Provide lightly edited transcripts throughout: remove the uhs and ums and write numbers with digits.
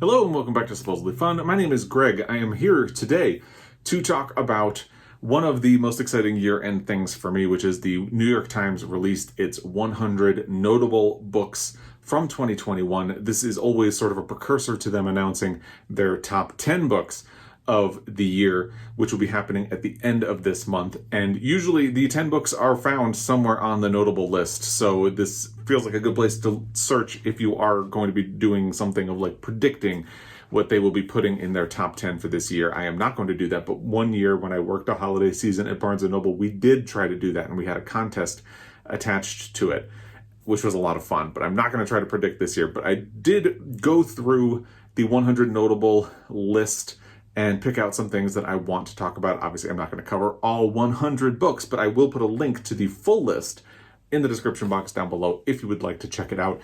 Hello and welcome back to Supposedly Fun. My name is Greg. I am here today to talk about one of the most exciting year-end things for me, which is the New York Times released its 100 notable books from 2021. This is always sort of a precursor to them announcing their top 10 books of the year, which will be happening at the end of this month. And usually the 10 books are found somewhere on the notable list. So this feels like a good place to search if you are going to be doing something of like predicting what they will be putting in their top 10 for this year. I am not going to do that, but one year when I worked a holiday season at Barnes & Noble, we did try to do that, and we had a contest attached to it, which was a lot of fun. But I'm not going to try to predict this year. But I did go through the 100 notable list and pick out some things that I want to talk about. Obviously, I'm not going to cover all 100 books, but I will put a link to the full list in the description box down below if you would like to check it out.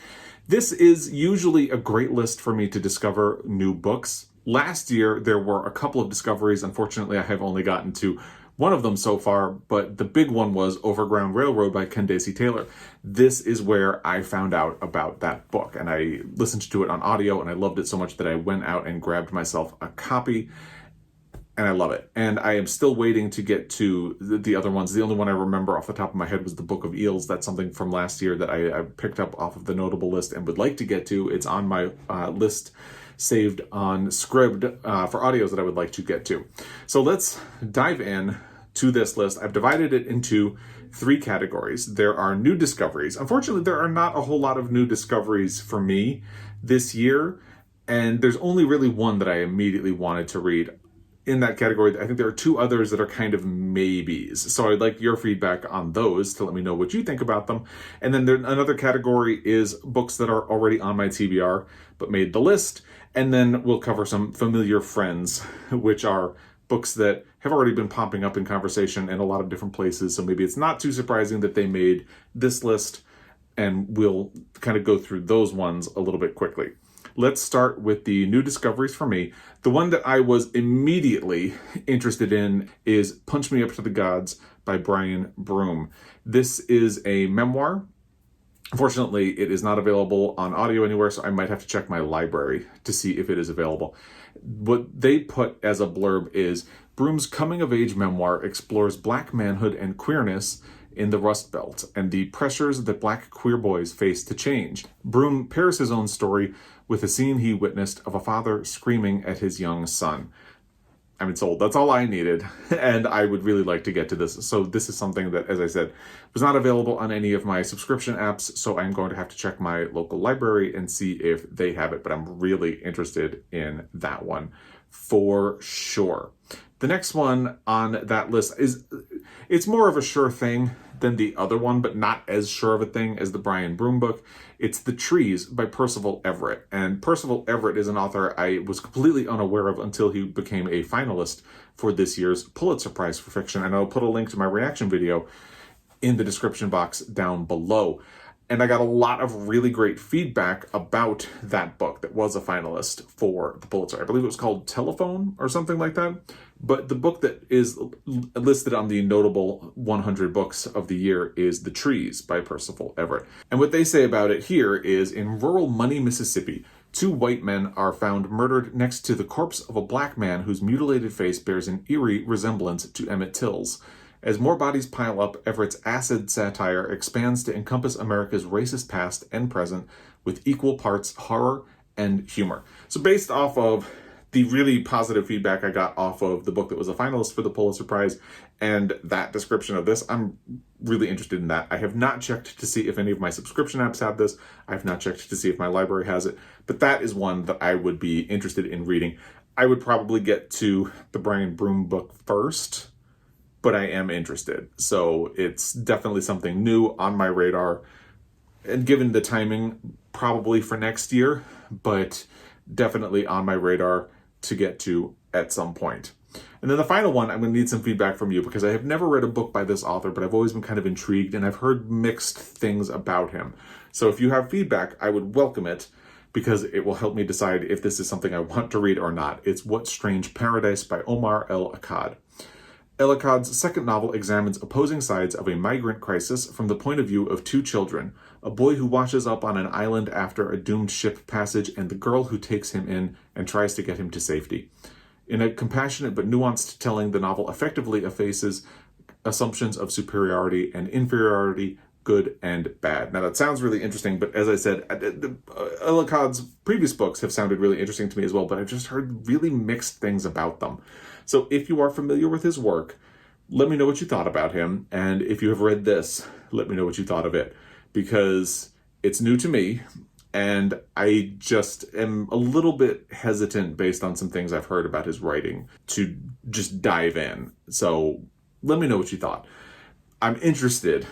This is usually a great list for me to discover new books. Last year, there were a couple of discoveries. Unfortunately, I have only gotten to one of them so far, but the big one was Overground Railroad by Candace Taylor. This is where I found out about that book, and I listened to it on audio, and I loved it so much that I went out and grabbed myself a copy, and I love it. And I am still waiting to get to the other ones. The only one I remember off the top of my head was the Book of Eels. That's something from last year that I picked up off of the notable list and would like to get to. It's on my list saved on Scribd for audios that I would like to get to. So let's dive in to this list. I've divided it into three categories. There are new discoveries. Unfortunately, there are not a whole lot of new discoveries for me this year, and there's only really one that I immediately wanted to read. In that category, I think there are two others that are kind of maybes. So I'd like your feedback on those to let me know what you think about them. And then another category is books that are already on my TBR but made the list. And then we'll cover some familiar friends, which are books that have already been popping up in conversation in a lot of different places. So maybe it's not too surprising that they made this list, and we'll kind of go through those ones a little bit quickly. Let's start with the new discoveries for me. The one that I was immediately interested in is Punch Me Up to the Gods by Brian Broome. This is a memoir. Unfortunately, it is not available on audio anywhere, so I might have to check my library to see if it is available. What they put as a blurb is, Broome's coming-of-age memoir explores Black manhood and queerness in the Rust Belt and the pressures that Black queer boys face to change. Broome pairs his own story with a scene he witnessed of a father screaming at his young son. I'm sold. That's all I needed, and I would really like to get to this. So this is something that, as I said, was not available on any of my subscription apps, so I'm going to have to check my local library and see if they have it, but I'm really interested in that one for sure. The next one on that list it's more of a sure thing than the other one, but not as sure of a thing as the Brian Broome book. It's The Trees by Percival Everett. And Percival Everett is an author I was completely unaware of until he became a finalist for this year's Pulitzer Prize for Fiction. And I'll put a link to my reaction video in the description box down below. And I got a lot of really great feedback about that book that was a finalist for the Pulitzer. I believe it was called Telephone or something like that. But the book that is listed on the notable 100 books of the year is The Trees by Percival Everett. And what they say about it here is, in rural Money, Mississippi, two white men are found murdered next to the corpse of a black man whose mutilated face bears an eerie resemblance to Emmett Till's. As more bodies pile up, Everett's acid satire expands to encompass America's racist past and present with equal parts horror and humor. So based off of the really positive feedback I got off of the book that was a finalist for the Pulitzer Prize and that description of this, I'm really interested in that. I have not checked to see if any of my subscription apps have this. I have not checked to see if my library has it, but that is one that I would be interested in reading. I would probably get to the Brian Broome book first, but I am interested. So it's definitely something new on my radar. And given the timing, probably for next year, but definitely on my radar to get to at some point. And then the final one, I'm going to need some feedback from you because I have never read a book by this author, but I've always been kind of intrigued and I've heard mixed things about him. So if you have feedback, I would welcome it because it will help me decide if this is something I want to read or not. It's What Strange Paradise by Omar Akkad. Akkad's second novel examines opposing sides of a migrant crisis from the point of view of two children, a boy who washes up on an island after a doomed ship passage, and the girl who takes him in and tries to get him to safety. In a compassionate but nuanced telling, the novel effectively effaces assumptions of superiority and inferiority, good and bad. Now that sounds really interesting, but as I said, Akkad's previous books have sounded really interesting to me as well, but I've just heard really mixed things about them. So if you are familiar with his work, let me know what you thought about him, and if you have read this, let me know what you thought of it, because it's new to me, and I just am a little bit hesitant based on some things I've heard about his writing to just dive in. So let me know what you thought. I'm interested,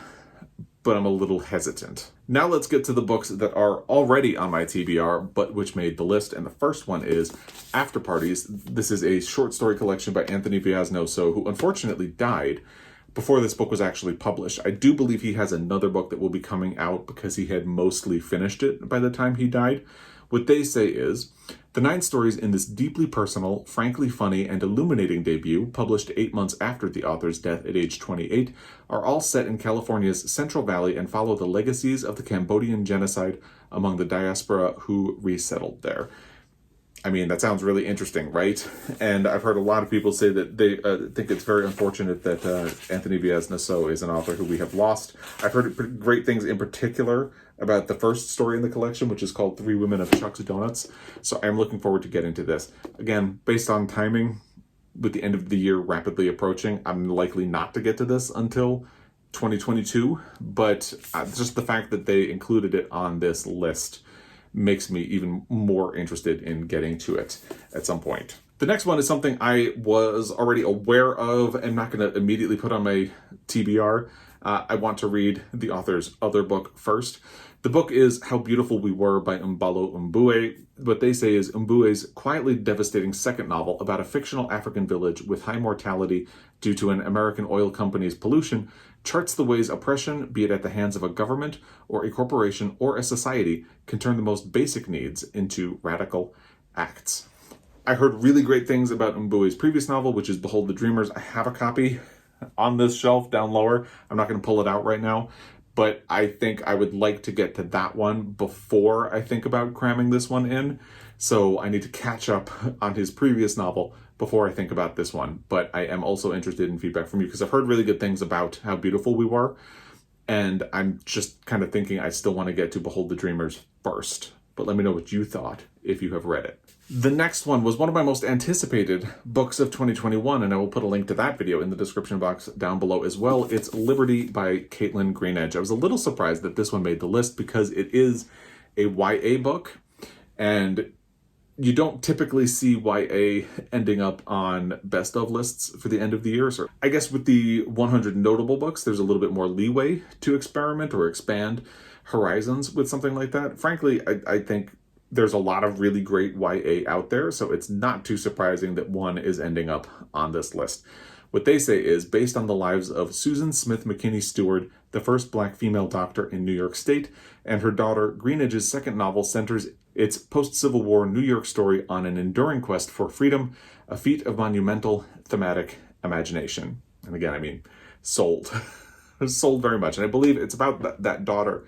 but I'm a little hesitant. Now let's get to the books that are already on my TBR, but which made the list. And the first one is Afterparties. This is a short story collection by Anthony Veasna, who unfortunately died before this book was actually published. I do believe he has another book that will be coming out because he had mostly finished it by the time he died. What they say is, the 9 stories in this deeply personal, frankly funny, and illuminating debut, published 8 months after the author's death at age 28, are all set in California's Central Valley and follow the legacies of the Cambodian genocide among the diaspora who resettled there. I mean, that sounds really interesting, right? And I've heard a lot of people say that they think it's very unfortunate that Anthony Veasna is an author who we have lost. I've heard great things in particular about the first story in the collection, which is called 3 Women of Chuck's Donuts. So I'm looking forward to getting to this. Again, based on timing, with the end of the year rapidly approaching, I'm likely not to get to this until 2022. But just the fact that they included it on this list makes me even more interested in getting to it at some point. The next one is something I was already aware of and not going to immediately put on my TBR. I want to read the author's other book first. The book is How Beautiful We Were by Mbue. What they say is Mbue's quietly devastating second novel about a fictional African village with high mortality due to an American oil company's pollution charts the ways oppression, be it at the hands of a government or a corporation or a society, can turn the most basic needs into radical acts. I heard really great things about Mbue's previous novel, which is Behold the Dreamers. I have a copy on this shelf down lower. I'm not going to pull it out right now, but I think I would like to get to that one before I think about cramming this one in. So I need to catch up on his previous novel before I think about this one. But I am also interested in feedback from you because I've heard really good things about How Beautiful We Were. And I'm just kind of thinking I still want to get to Behold the Dreamers first. But let me know what you thought if you have read it. The next one was one of my most anticipated books of 2021, and I will put a link to that video in the description box down below as well. It's Libertie by Kaitlyn Greenidge. I was a little surprised that this one made the list because it is a YA book, and you don't typically see YA ending up on best of lists for the end of the year. So I guess with the 100 notable books, there's a little bit more leeway to experiment or expand horizons with something like that. Frankly, I think there's a lot of really great YA out there, so it's not too surprising that one is ending up on this list. What they say is, based on the lives of Susan Smith McKinney Stewart, the first Black female doctor in New York State, and her daughter, Greenidge's second novel centers its post-Civil War New York story on an enduring quest for freedom, a feat of monumental thematic imagination. And again, I mean, sold. Sold very much. And I believe it's about that daughter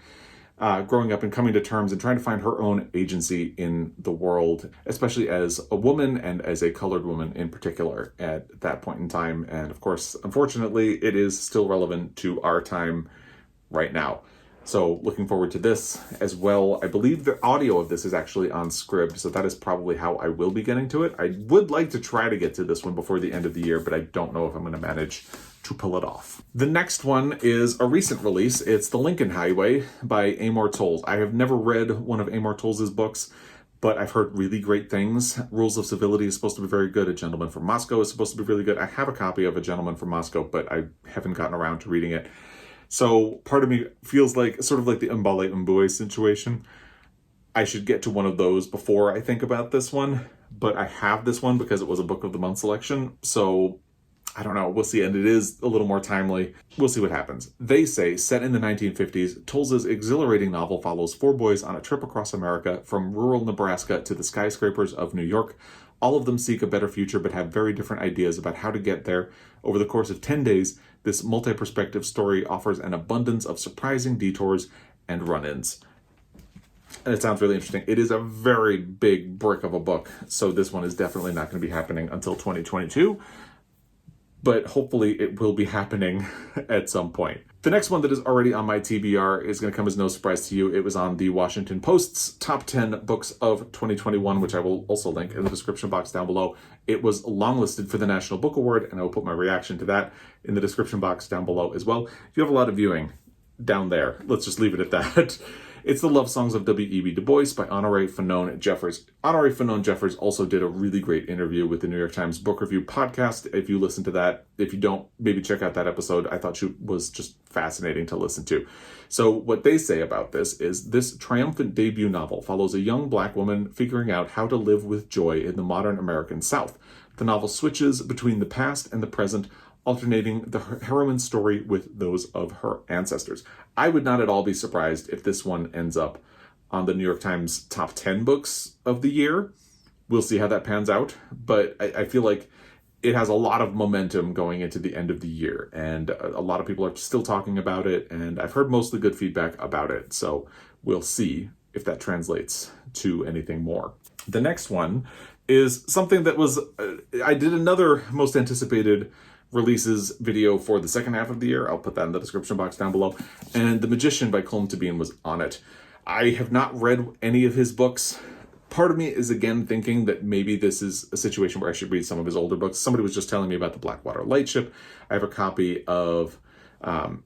growing up and coming to terms and trying to find her own agency in the world, especially as a woman and as a colored woman in particular at that point in time. And of course, unfortunately, it is still relevant to our time right now. So looking forward to this as well. I believe the audio of this is actually on Scribd, so that is probably how I will be getting to it. I would like to try to get to this one before the end of the year, but I don't know if I'm going to manage to pull it off. The next one is a recent release. It's The Lincoln Highway by Amor Towles. I have never read one of Amor Towles' books, but I've heard really great things. Rules of Civility is supposed to be very good. A Gentleman from Moscow is supposed to be really good. I have a copy of A Gentleman from Moscow, but I haven't gotten around to reading it. So part of me feels like, sort of like the Mbue situation, I should get to one of those before I think about this one. But I have this one because it was a Book of the Month selection. So I don't know. We'll see. And it is a little more timely. We'll see what happens. They say, set in the 1950s, Towles' exhilarating novel follows 4 boys on a trip across America from rural Nebraska to the skyscrapers of New York. All of them seek a better future but have very different ideas about how to get there. Over the course of 10 days, this multi-perspective story offers an abundance of surprising detours and run-ins. And it sounds really interesting. It is a very big brick of a book, so this one is definitely not going to be happening until 2022. But hopefully it will be happening at some point. The next one that is already on my TBR is going to come as no surprise to you. It was on the Washington Post's top 10 books of 2021, which I will also link in the description box down below. It was longlisted for the National Book Award, and I will put my reaction to that in the description box down below as well. You have a lot of viewing down there. Let's just leave it at that. It's the love songs of W.E.B. Du Bois by Honorée, Fannone, Jeffers. Honorée, Fannone, Jeffers also did a really great interview with the New York Times Book Review podcast. If you listen to that, if you don't, maybe check out that episode. I thought she was just fascinating to listen to. So what they say about this is this triumphant debut novel follows a young Black woman figuring out how to live with joy in the modern American South. The novel switches between the past and the present, alternating the heroine's story with those of her ancestors. I would not at all be surprised if this one ends up on the New York Times top 10 books of the year. We'll see how that pans out, but I feel like it has a lot of momentum going into the end of the year, and a lot of people are still talking about it, and I've heard mostly good feedback about it, so we'll see if that translates to anything more. The next one is something that was, I did another most anticipated releases video for the second half of the year. I'll put that in the description box down below. And The Magician by Colm Tóibín was on it. I have not read any of his books. Part of me is again thinking that maybe this is a situation where I should read some of his older books. Somebody was just telling me about the Blackwater Lightship. I have a copy of, I'm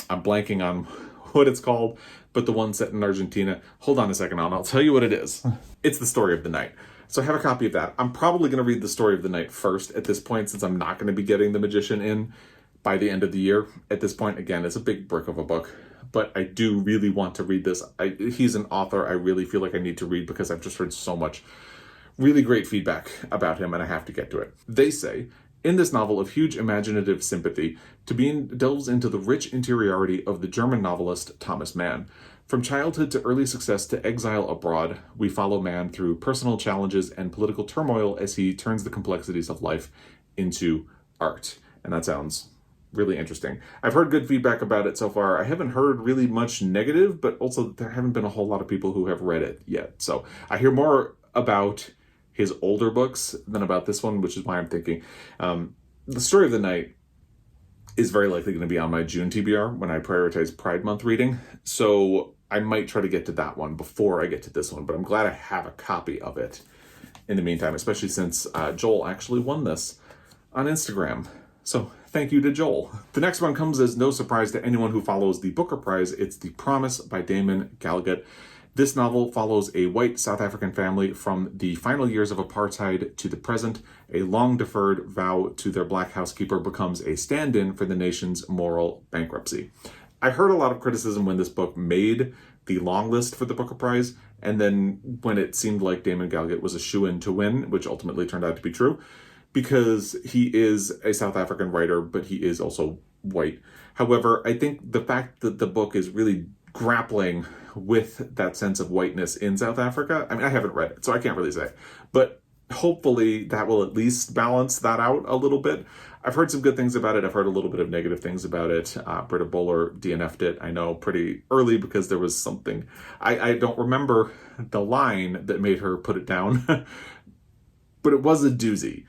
blanking on what it's called, but the one set in Argentina. Hold on a second, I'll tell you what it is. It's The Story of the Night. So I have a copy of that. I'm probably going to read The Story of the Night first at this point, since I'm not going to be getting The Magician in by the end of the year. At this point, again, it's a big brick of a book, but I do really want to read this. He's an author I really feel like I need to read because I've just heard so much really great feedback about him, and I have to get to it. They say, in this novel of huge imaginative sympathy, Tóibín delves into the rich interiority of the German novelist Thomas Mann. From childhood to early success to exile abroad, we follow Mann through personal challenges and political turmoil as he turns the complexities of life into art. And that sounds really interesting. I've heard good feedback about it so far. I haven't heard really much negative, but also there haven't been a whole lot of people who have read it yet. So I hear more about his older books than about this one, which is why I'm thinking The Story of the Night is very likely going to be on my June TBR when I prioritize Pride Month reading. So I might try to get to that one before I get to this one, but I'm glad I have a copy of it in the meantime, especially since Joel actually won this on Instagram. So thank you to Joel. The next one comes as no surprise to anyone who follows the Booker Prize. It's The Promise by Damon Galgut. This novel follows a white South African family from the final years of apartheid to the present. A long-deferred vow to their black housekeeper becomes a stand-in for the nation's moral bankruptcy. I heard a lot of criticism when this book made the long list for the Booker Prize, and then when it seemed like Damon Galgut was a shoo-in to win, which ultimately turned out to be true, because he is a South African writer, but he is also white. However, I think the fact that the book is really grappling with that sense of whiteness in South Africa, I mean, I haven't read it, so I can't really say, but hopefully that will at least balance that out a little bit. I've heard some good things about it. I've heard a little bit of negative things about it. Britta Bowler DNF'd it, I know, pretty early because there was something. I don't remember the line that made her put it down, but it was a doozy.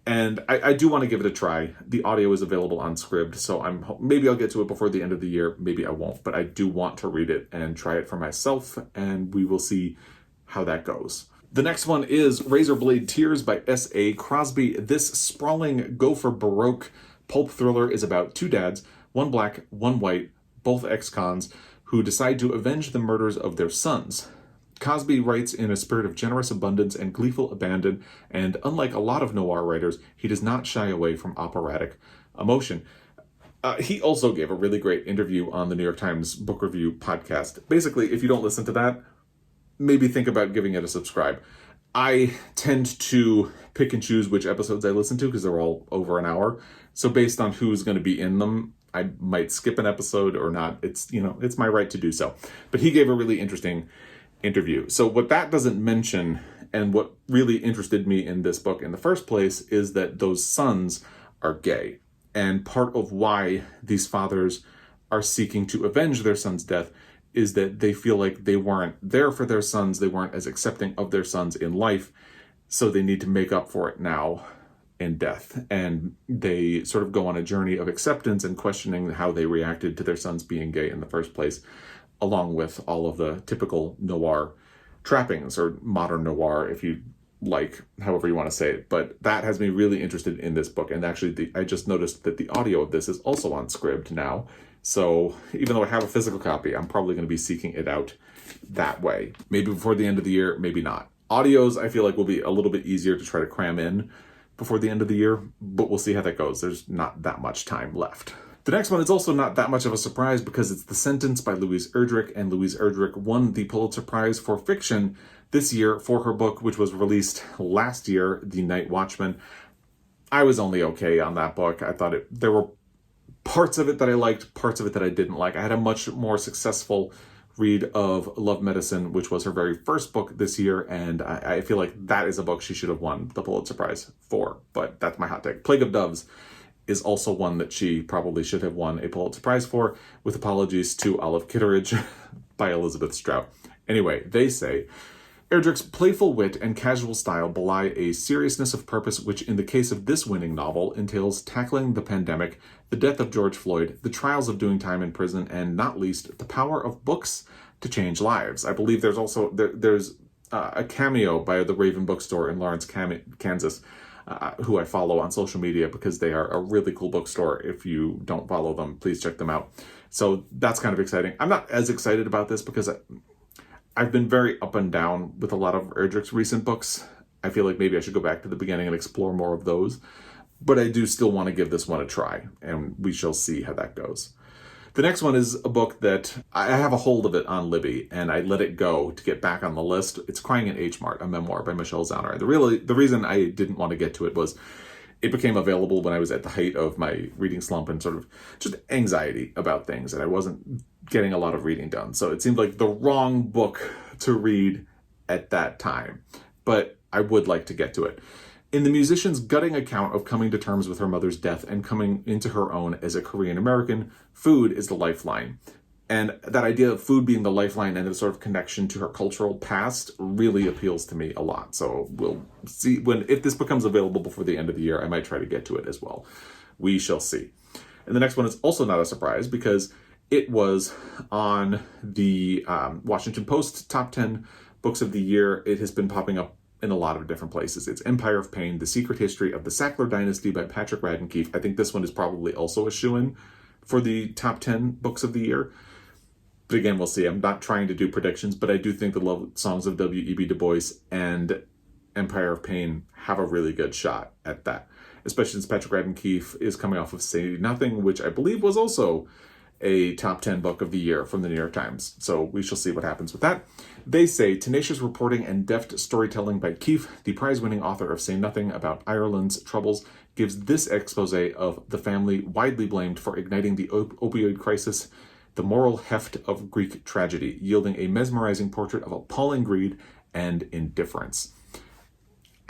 And I do want to give it a try. The audio is available on Scribd, so maybe I'll get to it before the end of the year. Maybe I won't, but I do want to read it and try it for myself, and we will see how that goes. The next one is Razorblade Tears by S.A. Crosby. This sprawling gopher baroque pulp thriller is about two dads, one black, one white, both ex-cons, who decide to avenge the murders of their sons. Crosby writes in a spirit of generous abundance and gleeful abandon, and unlike a lot of noir writers, he does not shy away from operatic emotion. He also gave a really great interview on the New York Times Book Review podcast. Basically, if you don't listen to that, maybe think about giving it a subscribe. I tend to pick and choose which episodes I listen to because they're all over an hour. So based on who's going to be in them, I might skip an episode or not. It's my right to do so. But he gave a really interesting interview. So what that doesn't mention, and what really interested me in this book in the first place, is that those sons are gay. And part of why these fathers are seeking to avenge their son's death is that they feel like they weren't there for their sons, they weren't as accepting of their sons in life, so they need to make up for it now in death. And they sort of go on a journey of acceptance and questioning how they reacted to their sons being gay in the first place, along with all of the typical noir trappings, or modern noir, if you like, however you want to say it. But that has me really interested in this book. And actually, I just noticed that the audio of this is also on Scribd now. So even though I have a physical copy, I'm probably going to be seeking it out that way. Maybe before the end of the year, maybe not. Audios, I feel like, will be a little bit easier to try to cram in before the end of the year, but we'll see how that goes. There's not that much time left. The next one is also not that much of a surprise because it's The Sentence by Louise Erdrich, and Louise Erdrich won the Pulitzer Prize for fiction this year for her book, which was released last year, The Night Watchman. I was only okay on that book. I thought there were parts of it that I liked, parts of it that I didn't like. I had a much more successful read of Love Medicine, which was her very first book this year, and I feel like that is a book she should have won the Pulitzer Prize for, but that's my hot take. Plague of Doves is also one that she probably should have won a Pulitzer Prize for, with apologies to Olive Kitteridge by Elizabeth Strout. Anyway, they say, Erdrich's playful wit and casual style belie a seriousness of purpose which, in the case of this winning novel, entails tackling the pandemic, the death of George Floyd, the trials of doing time in prison, and, not least, the power of books to change lives. I believe there's also there's a cameo by the Raven Bookstore in Lawrence, Kansas, who I follow on social media because they are a really cool bookstore. If you don't follow them, please check them out. So that's kind of exciting. I'm not as excited about this because I've been very up and down with a lot of Erdrich's recent books. I feel like maybe I should go back to the beginning and explore more of those. But I do still want to give this one a try, and we shall see how that goes. The next one is a book that I have a hold of it on Libby, and I let it go to get back on the list. It's Crying in H Mart, a memoir by Michelle Zauner. The reason I didn't want to get to it was it became available when I was at the height of my reading slump and sort of just anxiety about things, and I wasn't getting a lot of reading done. So it seemed like the wrong book to read at that time, but I would like to get to it. In the musician's gutting account of coming to terms with her mother's death and coming into her own as a Korean American, food is the lifeline. And that idea of food being the lifeline and a sort of connection to her cultural past really appeals to me a lot. So we'll see if this becomes available before the end of the year, I might try to get to it as well. We shall see. And the next one is also not a surprise because it was on the Washington Post top 10 books of the year. It has been popping up in a lot of different places. It's Empire of Pain, The Secret History of the Sackler Dynasty by Patrick Radden Keefe. I think this one is probably also a shoo-in for the top 10 books of the year. But again, we'll see. I'm not trying to do predictions, but I do think the love songs of W.E.B. Du Bois and Empire of Pain have a really good shot at that. Especially since Patrick Radden Keefe is coming off of Say Nothing, which I believe was also a top 10 book of the year from the New York Times. So we shall see what happens with that. They say tenacious reporting and deft storytelling by Keefe, the prize-winning author of Say Nothing About Ireland's Troubles, gives this expose of the family widely blamed for igniting the opioid crisis, the moral heft of Greek tragedy, yielding a mesmerizing portrait of appalling greed and indifference.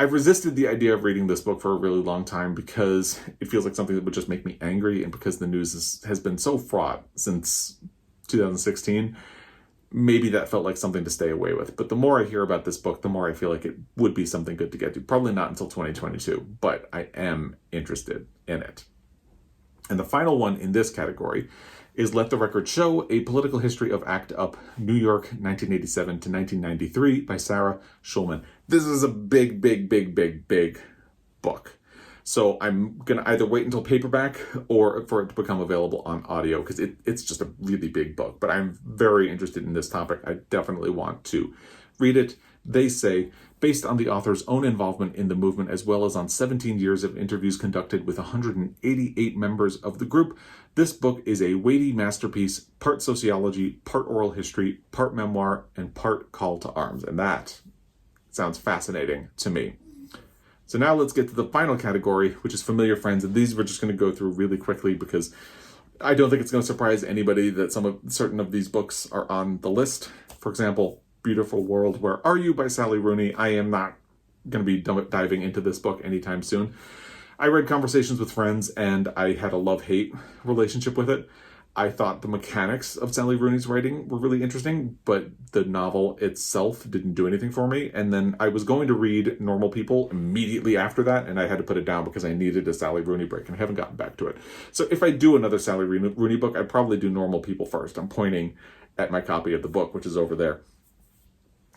I've resisted the idea of reading this book for a really long time because it feels like something that would just make me angry, and because the news has been so fraught since 2016, maybe that felt like something to stay away with. But the more I hear about this book, the more I feel like it would be something good to get to. Probably not until 2022, but I am interested in it. And the final one in this category is Let the Record Show, A Political History of ACT UP, New York, 1987 to 1993 by Sarah Schulman. This is a big book. So I'm going to either wait until paperback or for it to become available on audio because it's just a really big book. But I'm very interested in this topic. I definitely want to read it. They say, based on the author's own involvement in the movement, as well as on 17 years of interviews conducted with 188 members of the group, this book is a weighty masterpiece, part sociology, part oral history, part memoir, and part call to arms. And that sounds fascinating to me. So now let's get to the final category, which is familiar friends. And these we're just going to go through really quickly because I don't think it's going to surprise anybody that certain of these books are on the list. For example, Beautiful World, Where Are You by Sally Rooney. I am not going to be diving into this book anytime soon. I read Conversations with Friends and I had a love-hate relationship with it. I thought the mechanics of Sally Rooney's writing were really interesting, but the novel itself didn't do anything for me. And then I was going to read Normal People immediately after that, and I had to put it down because I needed a Sally Rooney break, and I haven't gotten back to it. So if I do another Sally Rooney book, I'd probably do Normal People first. I'm pointing at my copy of the book, which is over there.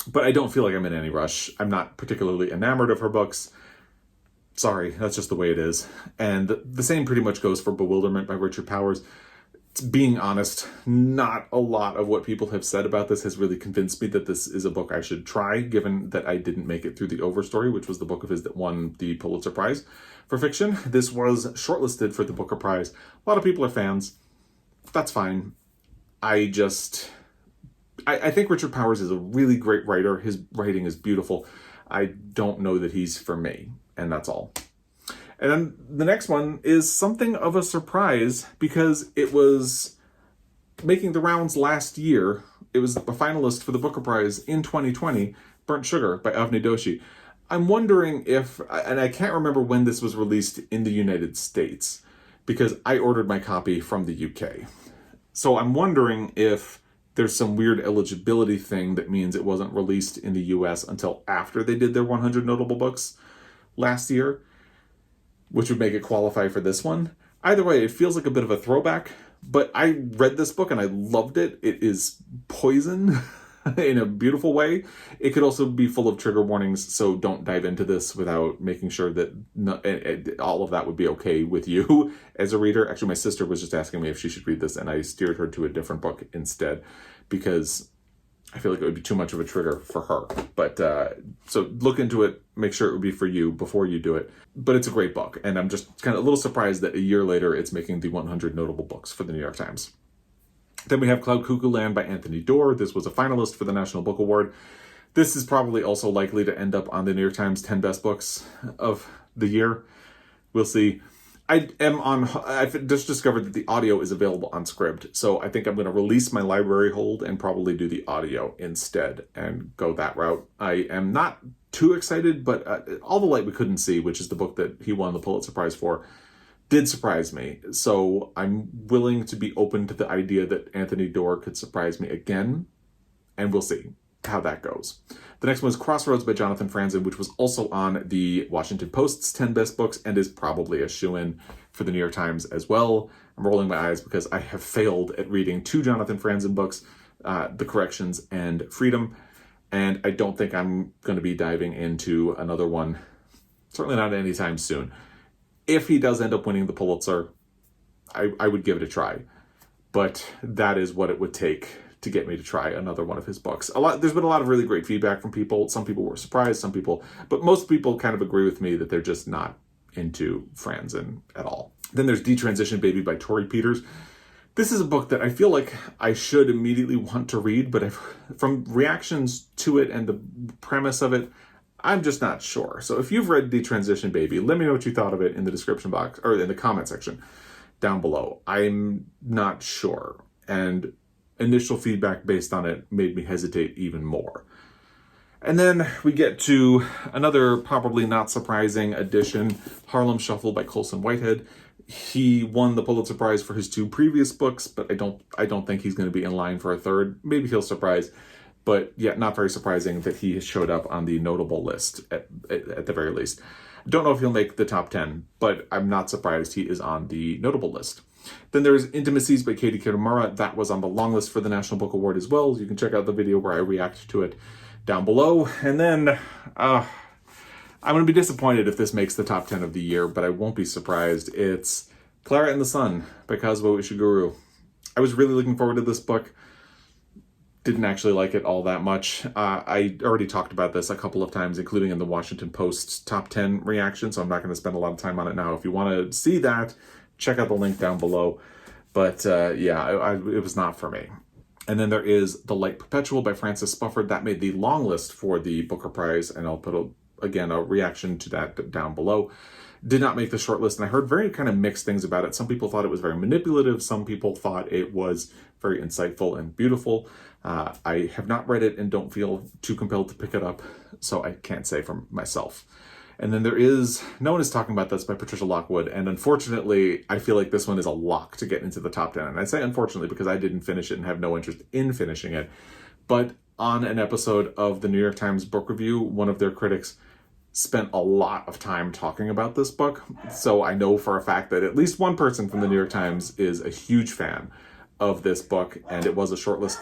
But I don't feel like I'm in any rush. I'm not particularly enamored of her books. Sorry, that's just the way it is. And the same pretty much goes for Bewilderment by Richard Powers. Being honest, not a lot of what people have said about this has really convinced me that this is a book I should try, given that I didn't make it through The Overstory, which was the book of his that won the Pulitzer Prize for fiction. This was shortlisted for the Booker Prize. A lot of people are fans. That's fine. I think Richard Powers is a really great writer. His writing is beautiful. I don't know that he's for me, and that's all. And then the next one is something of a surprise because it was making the rounds last year. It was a finalist for the Booker Prize in 2020, Burnt Sugar by Avni Doshi. I'm wondering if, and I can't remember when this was released in the United States because I ordered my copy from the UK. So I'm wondering if there's some weird eligibility thing that means it wasn't released in the US until after they did their 100 notable books last year, which would make it qualify for this one. Either way, it feels like a bit of a throwback, but I read this book and I loved it. It is poison in a beautiful way. It could also be full of trigger warnings, so don't dive into this without making sure that all of that would be okay with you as a reader. Actually, my sister was just asking me if she should read this, and I steered her to a different book instead because I feel like it would be too much of a trigger for her. But so look into it, make sure it would be for you before you do it. But it's a great book, and I'm just kind of a little surprised that a year later it's making the 100 notable books for the New York Times. Then we have Cloud Cuckoo Land by Anthony Doerr. This was a finalist for the National Book Award. This is probably also likely to end up on the New York Times 10 best books of the year. We'll see. I've just discovered that the audio is available on Scribd, so I think I'm going to release my library hold and probably do the audio instead and go that route. I am not too excited, but All the Light We Couldn't See, which is the book that he won the Pulitzer Prize for, did surprise me. So I'm willing to be open to the idea that Anthony Doerr could surprise me again, and we'll see how that goes. The next one is Crossroads by Jonathan Franzen, which was also on the Washington Post's 10 best books and is probably a shoo-in for the New York Times as well. I'm rolling my eyes because I have failed at reading two Jonathan Franzen books, The Corrections and Freedom, and I don't think I'm going to be diving into another one, certainly not anytime soon. If he does end up winning the Pulitzer, I would give it a try, but that is what it would take to get me to try another one of his books. There's been a lot of really great feedback from people. Some people were surprised, but most people kind of agree with me that they're just not into Franzen at all. Then there's Detransition Baby by Tori Peters. This is a book that I feel like I should immediately want to read, but from reactions to it and the premise of it, I'm just not sure. So if you've read Detransition Baby, let me know what you thought of it in the description box or in the comment section down below. I'm not sure. And initial feedback based on it made me hesitate even more. And then we get to another probably not surprising addition, Harlem Shuffle by Colson Whitehead. He won the Pulitzer Prize for his two previous books, but I don't think he's going to be in line for a third. Maybe he'll surprise, but yeah, not very surprising that he showed up on the notable list at the very least. Don't know if he'll make the top 10, but I'm not surprised he is on the notable list. Then there's Intimacies by Katie Kitamura. That was on the long list for the National Book Award as well. You can check out the video where I react to it down below. And then I'm going to be disappointed if this makes the top 10 of the year, but I won't be surprised. It's Clara and the Sun by Kazuo Ishiguro. I was really looking forward to this book. Didn't actually like it all that much. I already talked about this a couple of times, including in the Washington Post's top 10 reaction, so I'm not going to spend a lot of time on it now. If you want to see that, check out the link down below. But yeah, it was not for me. And then there is The Light Perpetual by Frances Spufford. That made the long list for the Booker Prize, and I'll put, a reaction to that down below. Did not make the short list, and I heard very kind of mixed things about it. Some people thought it was very manipulative. Some people thought it was very insightful and beautiful. I have not read it and don't feel too compelled to pick it up, so I can't say for myself. And then there is No One Is Talking About This by Patricia Lockwood. And unfortunately, I feel like this one is a lock to get into the top 10. And I say unfortunately because I didn't finish it and have no interest in finishing it. But on an episode of the New York Times Book Review, one of their critics spent a lot of time talking about this book. So I know for a fact that at least one person from the New York Times is a huge fan of this book. And it was a shortlist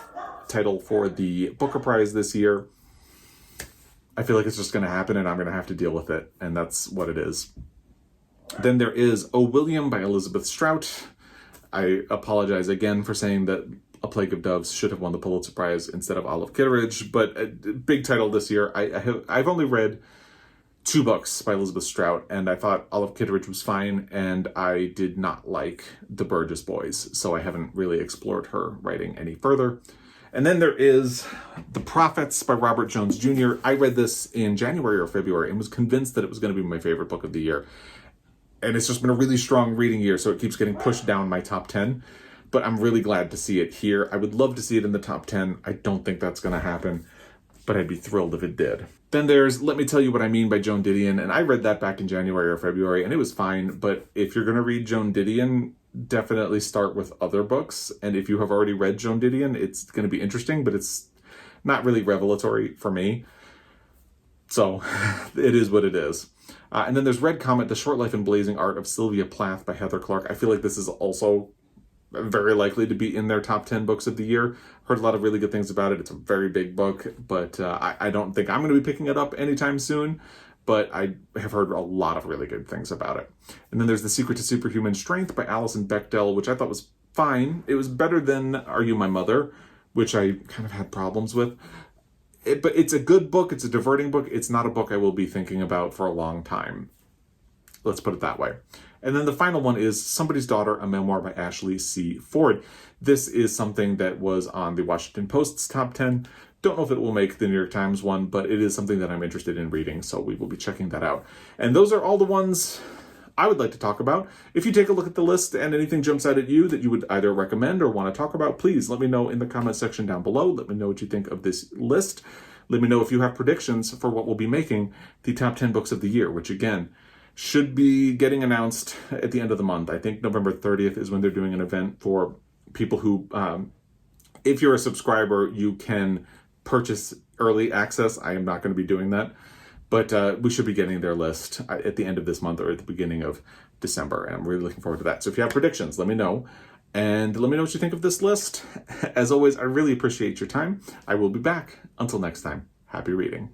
title for the Booker Prize this year. I feel like it's just going to happen and I'm going to have to deal with it. And that's what it is. Then there is O. William by Elizabeth Strout. I apologize again for saying that A Plague of Doves should have won the Pulitzer Prize instead of Olive Kitteridge, but a big title this year. I've only read 2 books by Elizabeth Strout, and I thought Olive Kitteridge was fine, and I did not like the Burgess Boys, so I haven't really explored her writing any further. And then there is The Prophets by Robert Jones Jr. I read this in January or February and was convinced that it was going to be my favorite book of the year. And it's just been a really strong reading year, so it keeps getting pushed down my top 10. But I'm really glad to see it here. I would love to see it in the top 10. I don't think that's going to happen, but I'd be thrilled if it did. Then there's Let Me Tell You What I Mean by Joan Didion, and I read that back in January or February, and it was fine. But if you're going to read Joan Didion, definitely start with other books. And if you have already read Joan Didion, it's going to be interesting, but it's not really revelatory for me. So it is what it is. And then there's Red Comet, The Short Life and Blazing Art of Sylvia Plath by Heather Clark. I feel like this is also very likely to be in their top 10 books of the year. Heard a lot of really good things about it. It's a very big book, but I don't think I'm going to be picking it up anytime soon. But I have heard a lot of really good things about it. And then there's The Secret to Superhuman Strength by Alison Bechdel, which I thought was fine. It was better than Are You My Mother, which I kind of had problems with. But it's a good book. It's a diverting book. It's not a book I will be thinking about for a long time. Let's put it that way. And then the final one is Somebody's Daughter, a memoir by Ashley C. Ford. This is something that was on the Washington Post's top 10. Don't know if it will make the New York Times one, but it is something that I'm interested in reading, so we will be checking that out. And those are all the ones I would like to talk about. If you take a look at the list and anything jumps out at you that you would either recommend or want to talk about, please let me know in the comment section down below. Let me know what you think of this list. Let me know if you have predictions for what will be making the top 10 books of the year, which again, should be getting announced at the end of the month. I think November 30th is when they're doing an event for people who, if you're a subscriber, you can purchase early access. I am not going to be doing that, but we should be getting their list at the end of this month or at the beginning of December. And I'm really looking forward to that. So if you have predictions, let me know. And let me know what you think of this list. As always, I really appreciate your time. I will be back. Until next time, happy reading.